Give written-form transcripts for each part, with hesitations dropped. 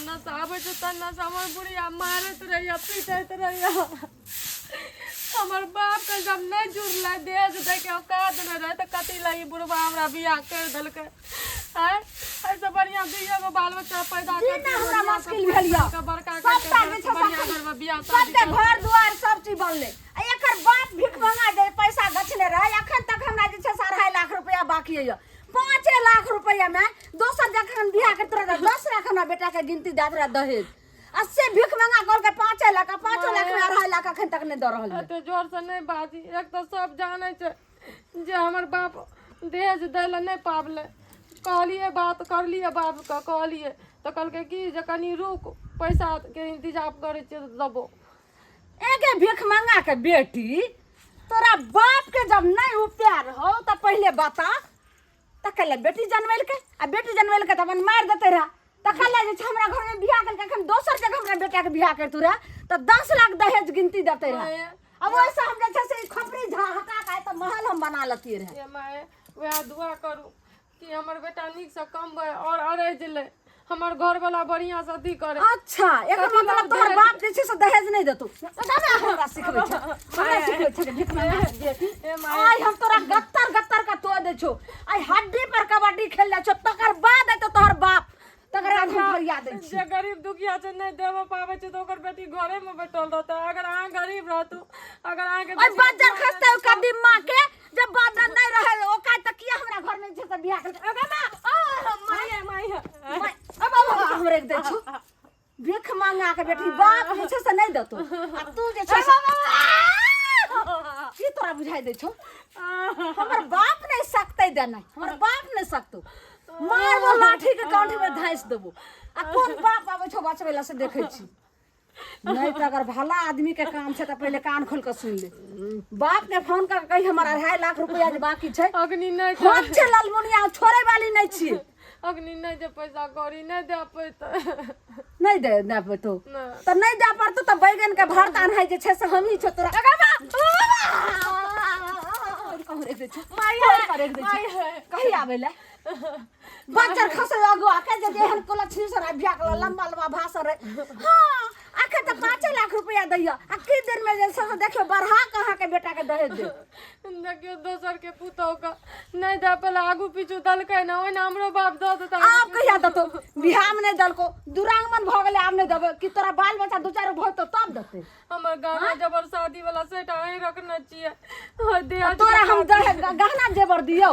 नशा आवे छै त नशा हमर बुढ़िया मारत रहिया पीटैत रहिया हमर बाप के जब नहीं जुड़लै देह दे के औकात न रहे त कथी लगी बुढ़वा हमरा बियाह कर देलकै हैं ऐसे बढ़िया दुइयो गो बाल बच्चा पैदा कर ना हमरा मुश्किल भेलिया बड़का सबटा जे छै बढ़िया घर में बियाह सबके घर दुआर सब चीज बनले आ एकर बाप भीख मंगा दे पैसा गछने रहे अखन तक हमरा जे छै 2.5 लाख रुपया बाकी है 5 लाख रुपया में दोसर जखन बियाह करत रहे 10 लाख हमरा बेटा के गिनती दैत रहे दहेज अस्से भीख मंगा कल के 5 लाख में 2.5 लाख अखन तक नहीं द रहल है तो जोर से नहीं बाजी एक तो सब जाने छै जे हमर बाप दहेज दैला नहीं पावले कहलिए बात करलिए बाप का कहलिए तो कहलकै कि जे कनी रुक पैसा के इंतजाम करे छै देबो एके भीख मंगा के बेटी तोरा बाप के जब नहीं प्यार हो तो पहले बता त कहले बेटी जनवेल के आ बेटी जनवेल के त अपन मार देते रहा त कहले जे हमरा घर में बियाह करके अखन दोसर जगह हमरा बेटा के बियाह करतू रहा त 10 लाख दहेज गिनती देते रहा अब वैसे हम जे छै से खपरी हटा के त महल हम बना लती रहे ये माए वह दुआ करू कि हमर बेटा नीक से कमबै और अरज ले हमर घर वाला बढ़िया शादी करे अच्छा एकर मतलब तोहर बाप जे छै से दहेज नहीं देतौ तबे हमरा सिखबै छै हमरा सिखबै छै भीख मंगा बेटी आइ हम तोरा गत्तर का तो दे छौ आइ हड्डी पर कबड्डी खेल ले छौ तकर बाद एतो तोहर बाप तकर बाद हम फरियाद दै छी जे गरीब दुखिया छै नहीं देबो पावे छै तो ओकर बेटी घरे में बैठल रहतै अगर अहाँ गरीब रहतू अगर अहाँ के ओइ बाजार खस्ते कदम मां के जब बाजार नहीं रहे ओका तकिया हमरा घर में छै से बियाह कर अगे मां माई अब हमरे दे छौ भीख मंगा के बेटी बाप जे छै से नहीं देतौ आ तू जे छै की तोरा बुझाई दे छौ हमर बाप नहीं सकतै देना हमर बाप नहीं सकतौ मार वो लाठी के कांठी में धाइस देबो आ कोन बाप आबै छौ बचबैला से देखै छी नहीं तो अगर भला आदमी के काम छै त पहले कान खोल के सुन ले बाप के फोन कर कही हमर 2.5 लाख रुपया जे बाकी छै अग्नि नहीं हम छै ललमुनिया छोड़े वाली नहीं छी अग्नि नहीं जे पैसा कौड़ी नहीं दे पैत नहीं दे पेतो तो नहीं दे पड़तो तो बैगन के भरता है जे छै से हम ही छ तोरा कहू रे दे छ माई कही आबेला बच्चर खसे आगो आके जे एहन कोला छिसर बिया के लंबा लंबा भाषण रे हां आके त 5 लाख रुपया दैया आ की दिन में जे सब देखियो बढ़ा कहां के बेटा के दहेज दे देखियो दोसर के पुतौ का नहीं दे पहले आगू पीछू दलकै ना ओइ हमरो बाप द देता आप कहिया दतो बियाह में नहीं दलको दुरांगमन भ गेले आब नहीं देबे कि तोरा बाल बच्चा दो चार भो तो तब देते हमर गाना जबर शादी वाला सेट आए रखना चाहिए दे तोरा हम गहना जेवर दियो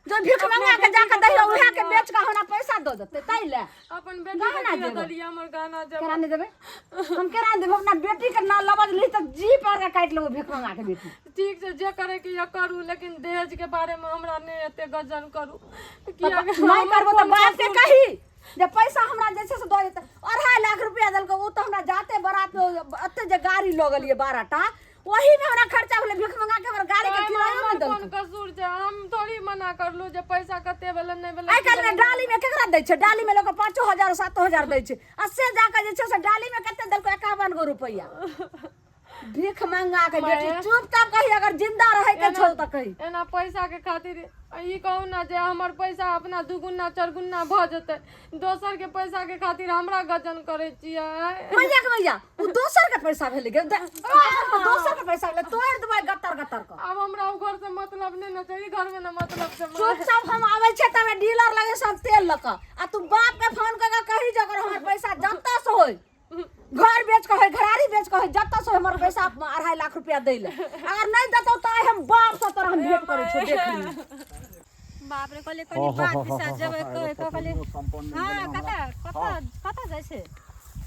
जो भीख मंगा के जाके दहियो उहा के बेच के हमरा पैसा दो देते तै ले अपन बेटी के दिया दलिया हमर गाना जबर केना नहीं देबे हम केना देबे अपना बेटी के ना लबज ली त जी पर के काट लेबो भीख मंगा के बेटी ठीक से जे करे के या करू लेकिन दहेज के बारे में हमरा नहीं एते गजन करू कि नहीं करबो त बाप के कही जे पैसा हमरा जे छै से दो देते 2.5 लाख रुपया दलको वो तो हमरा जाते बारात अते जे गाड़ी ल गेलिए 12टा वही में हमरा खर्चा भेले भीख मंगा के हमरा गाड़ी के किराया में दल कौन कसूर छै हम थोड़ी मना करलू जे पैसा कते भेले नहीं भेले आई काल में डाली में केकरा दै छै डाली में लोग 5000 7000 दै छै आ से जाके जे छै से डाली में कते दलको 51 गो रुपया भीख मंगा के बेटी चुपचाप कही अगर जिंदा रहे के छौ त कही एना पैसा के खातिर ई कहू ना जे हमर पैसा अपना दुगुना चरगुना भ जते दोसर के पैसा के खातिर हमरा गजन करे छियै मैया उ दोसर के पैसा भेले गे दोसर के पैसा ले तोड़ देबै गत्तर का अब हमरा उ घर से मतलब नहीं ना छै ई घर में ना मतलब छै चुपचाप हम आबै छै तमे डीलर लगे सब तेल लक आ तू बाप के फोन क के कही जे अगर हमर पैसा जत्ता से होय घर बेच के होय घरारी बेच के होय जत्ता से हमर पैसा 2.5 लाख रुपया दै ले अगर नहीं देतौ त हम बाप से तोरा हम भेंट करै छौ देख बाप रे कहले बात पिसा जेबै कहले हां कता जाइ छै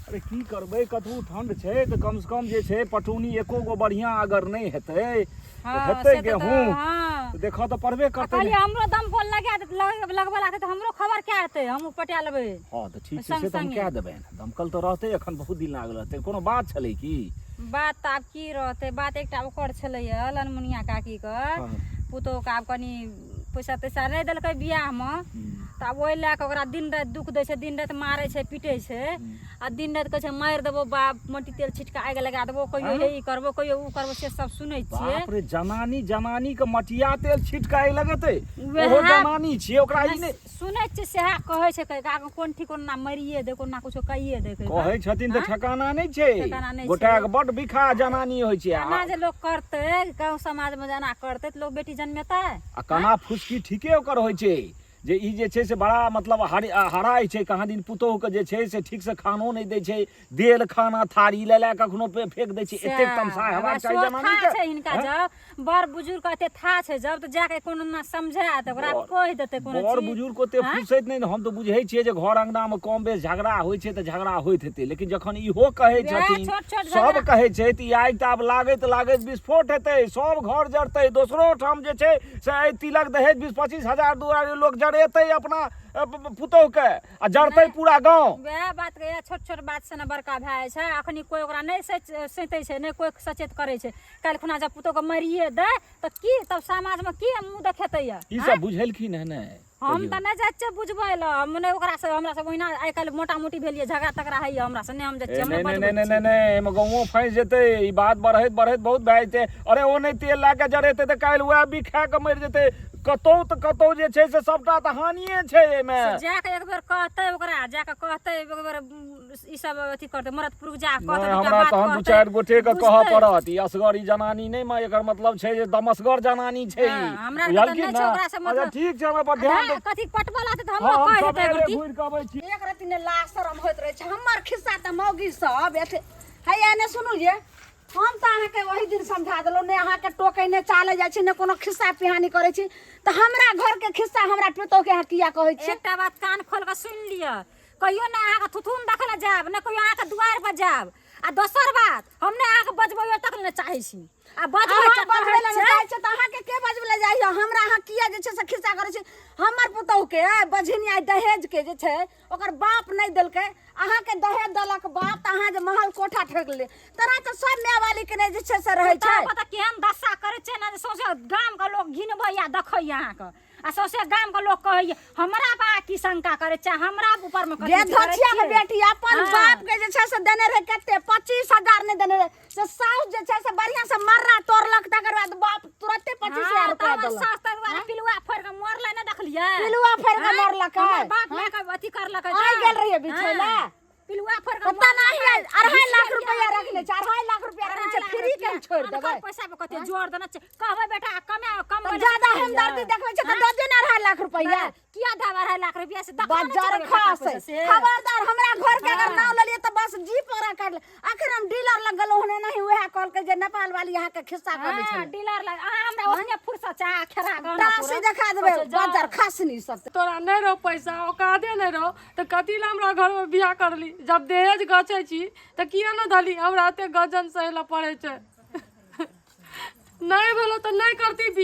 अरे की करबै कतहु ठंड छै त कम से कम जे छै पटौनी एको गो बढ़िया अगर नहीं हेतै हेतै गेहूं देखो तो पड़बे करतै कहली हमरो दमकल लगबा लागतै त हमरो खबर क्या हेतै हम पटिया लेबै हां त ठीक छै से त हम क्या देबै दमकल तो रहतै एखन बहुत दिन लागल रहतै कोनो बात छलै की बात त आब की रहतै बात एकटा ओकर छलै लनमुनिया काकी क पुतौ का आब कनी पैसा तैसा नहीं देलकै बियाह में तब ओहि लए कऽ ओकरा दिन राति दुख दै छै, दिन राति मारै छै, पीटै छै आ दिन राति कहै छै मारि देबो बाप, मट्टी तेल छिटका आगि लगा देबो, कहियो हे ई करबो कहियो उ करबो, से सब सुनै छियै। बाप रे, जनानी के मटिया तेल छिटकाए लगते, ओहो जनानी छियै, ओकरा ई नै सुनै छियै सएह कहै छै, कोन ठीक कोन ना मरिए दे, कोन ना कुछो कहिए दे, कहै छथिन तऽ ठिकाना नहि छै, ठिकाना नहि छै। गोटा के बड बिखा जनानी होइ छै। एना जे लोग करतै गाँव समाज में जेना करतै तऽ लोग बेटी जन्मेतै। आ कना फुसकी ठीके ओकर होइ छै जे ई जे छै से बड़ा मतलब हराइ छै, कहाँ दिन पुतोह के जे छै से ठीक से खानो नहीं दै छै, देल खाना थारी ले ले कखनो पे फेंक दै छै, एतेक तमसा हेबाक चाही जनानी के। छै हिनका जब बड़ बुजुर्ग के एते था छै, जब तऽ जाके कोनो ना समझा त ओकरा कहि देतै कोनो चीज। बड़ बुजुर्ग को ओते फुसैत नहीं, हम तो बुझै छियै जे घर अंगना में कम बेस झगड़ा होइ छै तऽ झगड़ा होइत हेतै, लेकिन जखन इहो कहै छथिन सब कहै छै तऽ आगि तऽ आब लागैत विस्फोट हेतै, सब घर जरतै, दोसरो ठाम जे छै से एहि तिलक दहेज 20-25 हजार दुआरे लोग जरेतै अपना पुतोह के आ जरतै पूरा गांव। वएह बात के छोट छोट बात से ना बड़का भए छै। अखनी कोई ओकरा नहीं सैते छै, नहीं कोई सचेत करे छै। काल्हि खुना जब पुतोह के मारिए दे तऽ की तब समाज में की मुंह देखेतै या ई सब बुझेलखिन है ने। हम तऽ नहीं जाइ छियै बुझबै ल, हम नहीं ओकरा से हमरा से ओहिना आइ काल्हि मोटा मोटी भेलिए, झगड़ा तगड़ा है हमरा से नहीं हम जाइ छियै। नहीं एमे गाँवो फंस जेतै, ई बात बढ़ैत बहुत भए जेतै। अरे ओ नहीं तेल ला के जरेतै तऽ काल्हि वएह भी खा के मरि जेतै, कतौ जे छै से सबटा तऽ हानिए छै एमे। जाके एक बेर कहतै ओकरा, जाके कहतै एक बेर ई सब अथी करतै, मरद पुरुष जा कहतै हमरा तहन दू चारि गोटे के कहऽ पड़त, ई असगर ई जनानी नहीं में एकर मतलब छै जे दमसगर जनानी छै ई। हमरा तऽ नहीं छै ओकरा से मतलब। ठीक छै, हमरा पर ध्यान दे। कथी पटवला तऽ हम कह देतै सबेरे घुरि के अबै छी। एक रति ने लाज शरम होइत रहे छै। हमर खिस्सा तऽ मौगी सब एते है एने सुनू ये, हम तऽ अहाँके वही दिन समझा देलहुँ, ने अहाँके टोकै ने चाले जाइ छी, ने कोनो खिस्सा पिहानी करै छी, तऽ हमरा घर के खिस्सा हमरा पुतोह के अहाँ किया कहै छी? एकटा बात कान खोल के सुन लिअ, कहियो ने अहाँके थुथुन देखै लए जायब, ने कहियो अहाँके दुआरि पर जायब। आ दोसर बात, हम ने अहाँके बजबै तक ने चाहै छी, आ बजबै लए चाहै छै तऽ अहाँके के बजबै लए जाइए? हमरा अहाँ किया जे छै से खिस्सा करै छी? हमर पुतोह के बझिनिया दहेज के जे छै ओकर बाप नहीं देलकै, अहाँके दहेज देलक बाप, तऽ अहाँ जे महल कोठा ठोक ले, तरह तऽ सब मायवाली के ने जे छै से रहै छै। पता केहन दशा करै छै ना, सौंसे गाम के लोग घिनबै या देखै अहाँके, आ सौंसे गाम के लोग कहै हमरा बा की शंका करे छै, हमरा ऊपर में कथि करे छै? के बेटी अपन बाप के जे छै से देने रहे कते 25,000 ने देने रहे, से साउस जे छै से बढ़िया से मर्रा तोड़लक, तकर बाद बाप तुरंते 25,000 रुपया देलक। सास तक वाला पिलुआ फोड़ के मरले ना देखलियै? पिलुआ फोड़ के मरलक है, हमर बाप माय के अथी करलक है, आ गेल रहिए बिछै ले। पिलुआ फोड़ के पता नहीं है, 2.5 लाख रुपया रख ले, 2.5 लाख रुपया रख ले, फ्री के छोड़ देबै। पैसा पे कते जोर देना छै, कहबै बेटा कम ज्यादा हमदर्दी देखबै छै तऽ दऽ दे ना 2.5 लाख रुपया। किया दे 2.5 लाख रुपया से बाजार खास है। खबरदार हमरा घर के अगर नाम लेलिए तो बस जी पकड़ा काट ले। आखिर हम डीलर लग गेलो हने, नहीं वह कहल के जे नेपाल वाली यहाँ के खिस्सा कर दै छै। डीलर लग हमरा ओहने फुर्सत छै, खेरा गाना टासी देखा देबै बाजार खासनी सब। तोरा नहीं रहो पैसा, औकादे नहीं रहो तो कथी ला हमरा घर में बियाह करली? जब दहेज गछै छी तो किया न धली? हमरा एते गजन सहे ला पड़े छै। नहीं भेलो तो नहीं करती बियाह।